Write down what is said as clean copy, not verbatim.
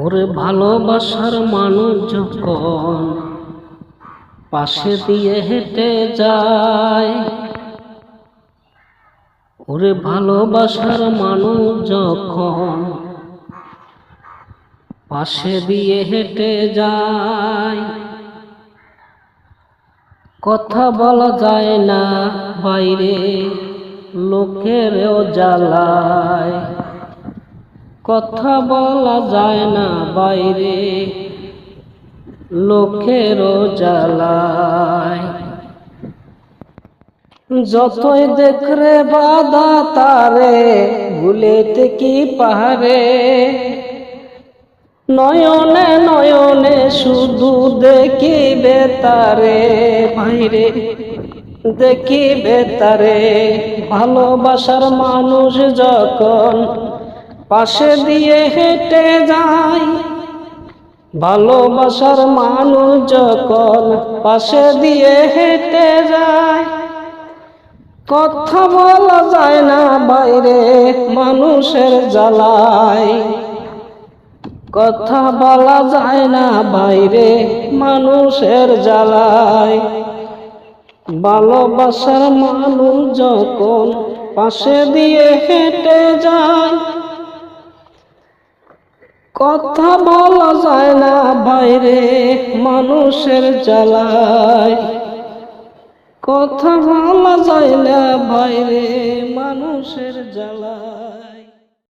ওরে ভালোবাসার মানুষ যখন পাশে দিয়ে হেঁটে যায়, ওরে ভালোবাসার মানুষ যখন পাশে দিয়ে হেঁটে যায়, কথা বলা যায় না বাইরে লোকেরও জ্বালায়, কথা বলা যায় না বাইরে লোকেরও জ্বালায়। যতই দেখরে বাধা তারে ভুলেতে কি পাহাড়ে, নয়নে নয়নে শুধু দেখিবে তারে বাইরে দেখিবে তারে। ভালোবাসার মানুষ যখন পাশে দিয়ে হেঁটে যায়, ভালোবাসার মানুষ যখন পাশে দিয়ে হেঁটে যায়, কথা বলা যায় না বাইরে মানুষের জ্বালায়, কথা বলা যায় না বাইরে মানুষের জ্বালায়। ভালোবাসার মানুষ যখন পাশে দিয়ে হেঁটে যায়, কথা বলা যায় না বাইরে মানুষের জ্বালায়, কথা বলা যায় না বাইরে মানুষের জ্বালায়।